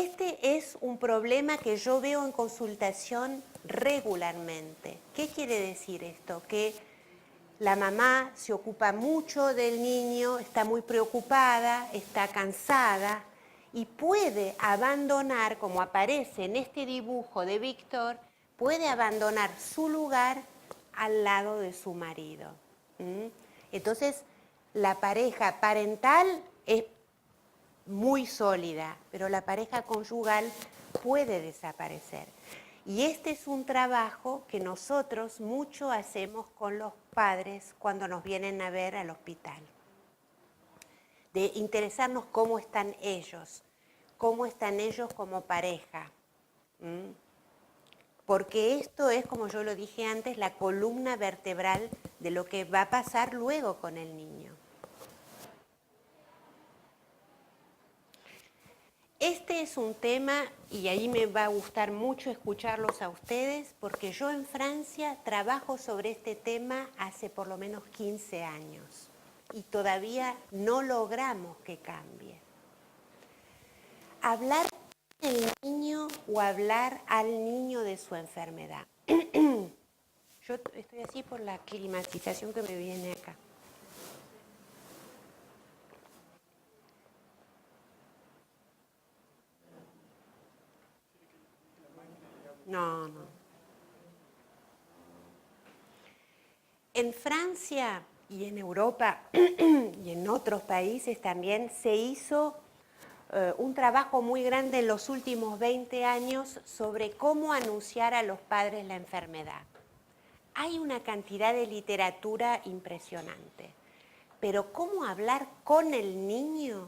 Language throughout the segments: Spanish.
Este es un problema que yo veo en consultación regularmente. ¿Qué quiere decir esto? Que la mamá se ocupa mucho del niño, está muy preocupada, está cansada y puede abandonar, como aparece en este dibujo de Víctor, puede abandonar su lugar al lado de su marido. Entonces, la pareja parental es muy sólida, pero la pareja conyugal puede desaparecer. Y este es un trabajo que nosotros mucho hacemos con los padres cuando nos vienen a ver al hospital. De interesarnos cómo están ellos como pareja. Porque esto es, como yo lo dije antes, la columna vertebral de lo que va a pasar luego con el niño. Este es un tema, y ahí me va a gustar mucho escucharlos a ustedes, porque yo en Francia trabajo sobre este tema hace por lo menos 15 años y todavía no logramos que cambie. Hablar del niño o hablar al niño de su enfermedad. Yo estoy así por la climatización que me viene acá. No. En Francia y en Europa y en otros países también se hizo un trabajo muy grande en los últimos 20 años sobre cómo anunciar a los padres la enfermedad. Hay una cantidad de literatura impresionante, pero cómo hablar con el niño,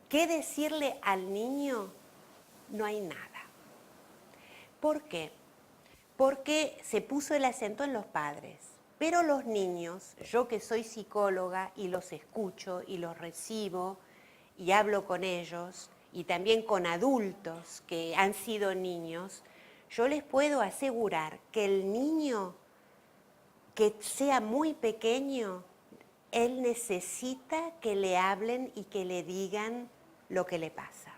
qué decirle al niño, no hay nada. ¿Por qué? Porque se puso el acento en los padres, pero los niños, yo que soy psicóloga y los escucho y los recibo y hablo con ellos y también con adultos que han sido niños, yo les puedo asegurar que el niño que sea muy pequeño, él necesita que le hablen y que le digan lo que le pasa.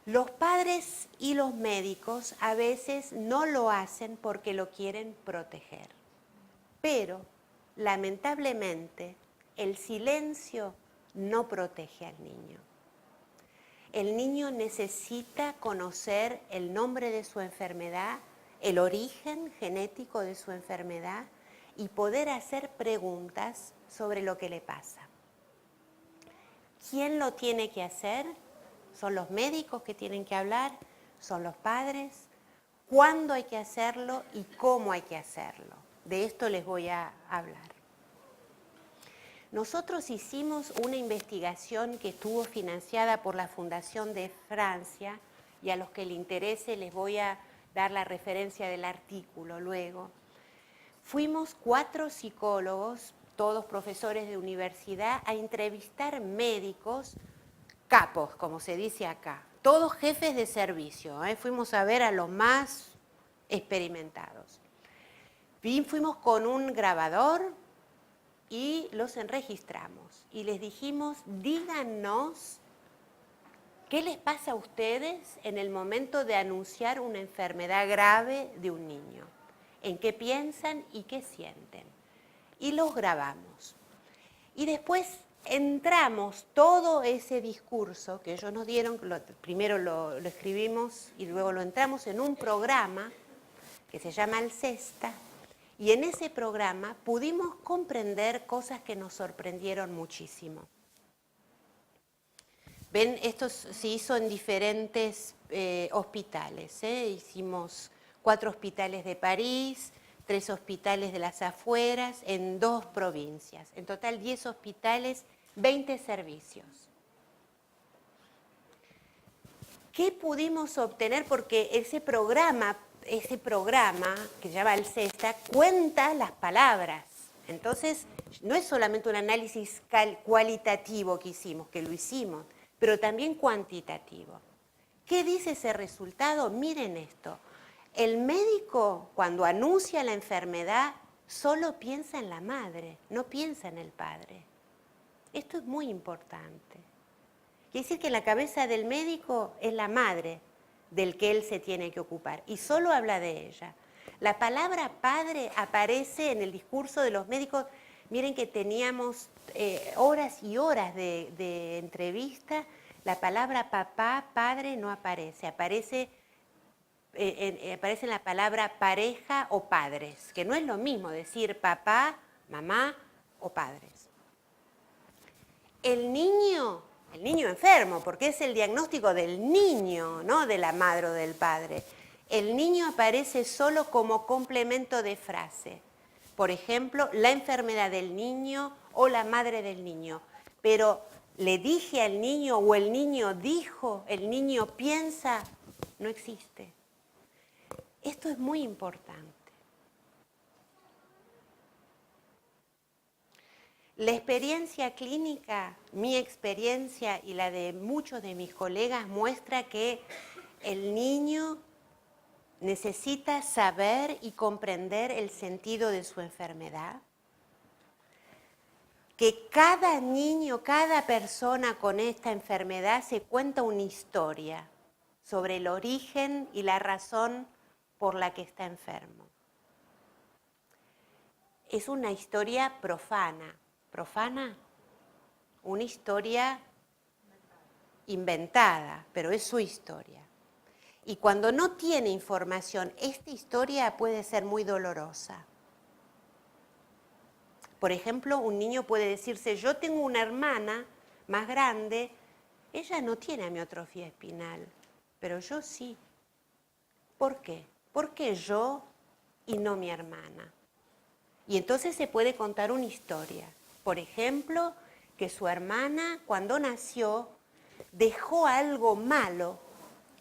Los padres y los médicos a veces no lo hacen porque lo quieren proteger, pero lamentablemente el silencio no protege al niño. El niño necesita conocer el nombre de su enfermedad, el origen genético de su enfermedad y poder hacer preguntas sobre lo que le pasa. ¿Quién lo tiene que hacer? ¿Son los médicos que tienen que hablar? ¿Son los padres? ¿Cuándo hay que hacerlo y cómo hay que hacerlo? De esto les voy a hablar. Nosotros hicimos una investigación que estuvo financiada por la Fundación de Francia y a los que les interese les voy a dar la referencia del artículo luego. Fuimos 4 psicólogos, todos profesores de universidad, a entrevistar médicos capos, como se dice acá, todos jefes de servicio, fuimos a ver a los más experimentados. Fuimos con un grabador y los enregistramos y les dijimos, díganos qué les pasa a ustedes en el momento de anunciar una enfermedad grave de un niño, en qué piensan y qué sienten. Y los grabamos. Y después entramos todo ese discurso que ellos nos dieron, primero lo escribimos y luego lo entramos en un programa que se llama Alcesta, y en ese programa pudimos comprender cosas que nos sorprendieron muchísimo. Ven, esto se hizo en diferentes hospitales, hicimos 4 hospitales de París, 3 hospitales de las afueras, en 2 provincias. En total 10 hospitales, 20 servicios. ¿Qué pudimos obtener? Porque ese programa que se llama Alcesta cuenta las palabras. Entonces, no es solamente un análisis cualitativo que hicimos, que lo hicimos, pero también cuantitativo. ¿Qué dice ese resultado? Miren esto. El médico, cuando anuncia la enfermedad, solo piensa en la madre, no piensa en el padre. Esto es muy importante. Quiere decir que en la cabeza del médico es la madre del que él se tiene que ocupar y solo habla de ella. La palabra padre aparece en el discurso de los médicos. Miren que teníamos horas y horas de entrevista. La palabra papá, padre no aparece, aparece en la palabra pareja o padres, que no es lo mismo decir papá, mamá o padres. El niño enfermo, porque es el diagnóstico del niño, no de la madre o del padre. El niño aparece solo como complemento de frase. Por ejemplo, la enfermedad del niño o la madre del niño. Pero le dije al niño o el niño dijo, el niño piensa, no existe. Esto es muy importante. La experiencia clínica, mi experiencia y la de muchos de mis colegas muestra que el niño necesita saber y comprender el sentido de su enfermedad, que cada niño, cada persona con esta enfermedad se cuenta una historia sobre el origen y la razón por la que está enfermo. Es una historia profana. ¿Profana? Una historia inventada, pero es su historia. Y cuando no tiene información, esta historia puede ser muy dolorosa. Por ejemplo, un niño puede decirse, yo tengo una hermana más grande, ella no tiene amiotrofia espinal, pero yo sí. ¿Por qué? ¿Por qué yo y no mi hermana? Y entonces se puede contar una historia. Por ejemplo, que su hermana cuando nació dejó algo malo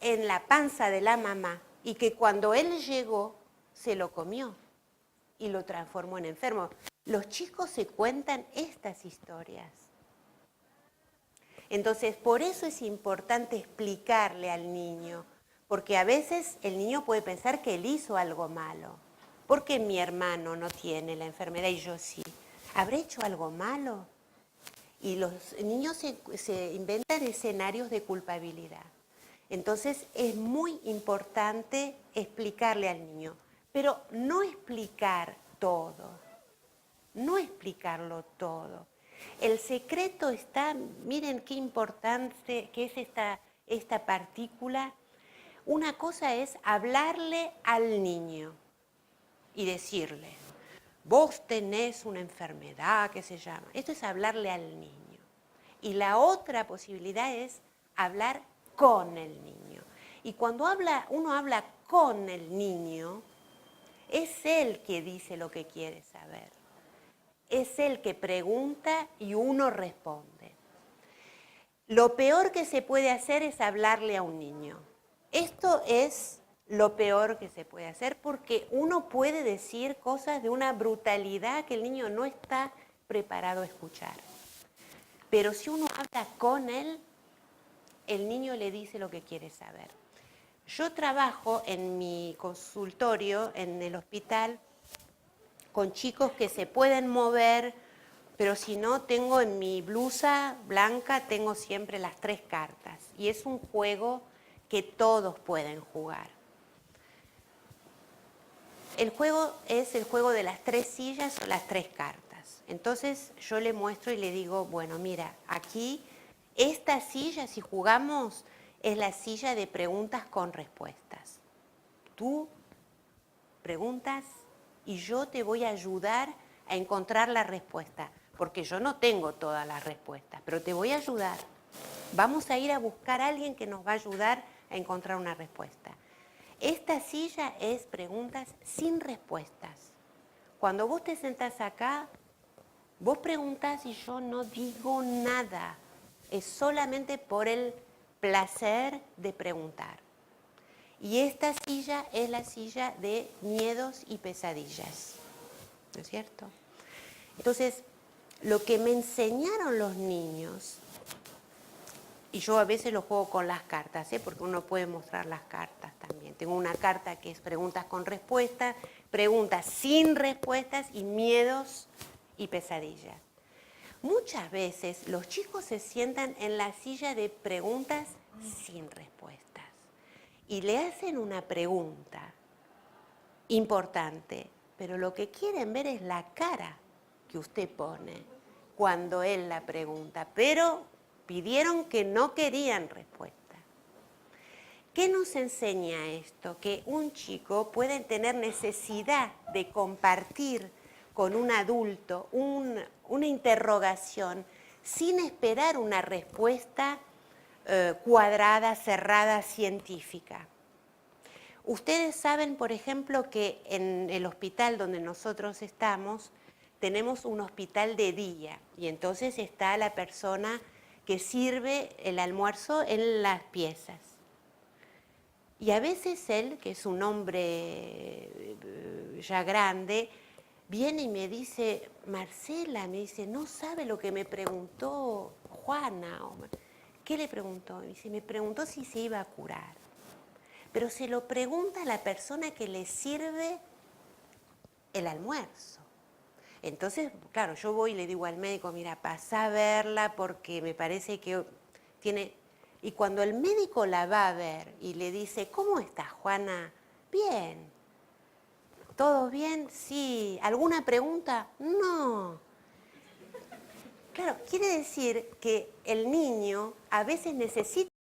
en la panza de la mamá y que cuando él llegó se lo comió y lo transformó en enfermo. Los chicos se cuentan estas historias. Entonces, por eso es importante explicarle al niño, porque a veces el niño puede pensar que él hizo algo malo. ¿Por qué mi hermano no tiene la enfermedad y yo sí? ¿Habré hecho algo malo? Y los niños se inventan escenarios de culpabilidad. Entonces es muy importante explicarle al niño, pero no explicar todo, no explicarlo todo. El secreto está, miren qué importante que es esta partícula. Una cosa es hablarle al niño y decirle, vos tenés una enfermedad que se llama. Esto es hablarle al niño. Y la otra posibilidad es hablar con el niño. Y cuando uno habla con el niño, es él que dice lo que quiere saber. Es él que pregunta y uno responde. Lo peor que se puede hacer es hablarle a un niño. Esto es lo peor que se puede hacer porque uno puede decir cosas de una brutalidad que el niño no está preparado a escuchar. Pero si uno habla con él, el niño le dice lo que quiere saber. Yo trabajo en mi consultorio, en el hospital, con chicos que se pueden mover, pero si no, tengo en mi blusa blanca, tengo siempre las 3 cartas. Y es un juego que todos pueden jugar. El juego es el juego de las 3 sillas o las 3 cartas. Entonces yo le muestro y le digo, bueno, mira, aquí esta silla, si jugamos, es la silla de preguntas con respuestas. Tú preguntas y yo te voy a ayudar a encontrar la respuesta, porque yo no tengo todas las respuestas, pero te voy a ayudar. Vamos a ir a buscar a alguien que nos va a ayudar a encontrar una respuesta. Esta silla es preguntas sin respuestas. Cuando vos te sentás acá, vos preguntás y yo no digo nada. Es solamente por el placer de preguntar. Y esta silla es la silla de miedos y pesadillas, ¿no es cierto? Entonces, lo que me enseñaron los niños, y yo a veces lo juego con las cartas, porque uno puede mostrar las cartas también. Tengo una carta que es preguntas con respuestas, preguntas sin respuestas y miedos y pesadillas. Muchas veces los chicos se sientan en la silla de preguntas sin respuestas y le hacen una pregunta importante, pero lo que quieren ver es la cara que usted pone cuando él la pregunta, pero pidieron que no querían respuesta. ¿Qué nos enseña esto? Que un chico puede tener necesidad de compartir con un adulto una interrogación sin esperar una respuesta cuadrada, cerrada, científica. Ustedes saben, por ejemplo, que en el hospital donde nosotros estamos, tenemos un hospital de día y entonces está la persona que sirve el almuerzo en las piezas. Y a veces él, que es un hombre ya grande, viene y me dice, Marcela, me dice, no sabe lo que me preguntó Juana. ¿Qué le preguntó? Me preguntó si se iba a curar. Pero se lo pregunta a la persona que le sirve el almuerzo. Entonces, claro, yo voy y le digo al médico, mira, pasá a verla porque me parece que tiene... Y cuando el médico la va a ver y le dice, ¿cómo estás, Juana? Bien. ¿Todo bien? Sí. ¿Alguna pregunta? No. Claro, quiere decir que el niño a veces necesita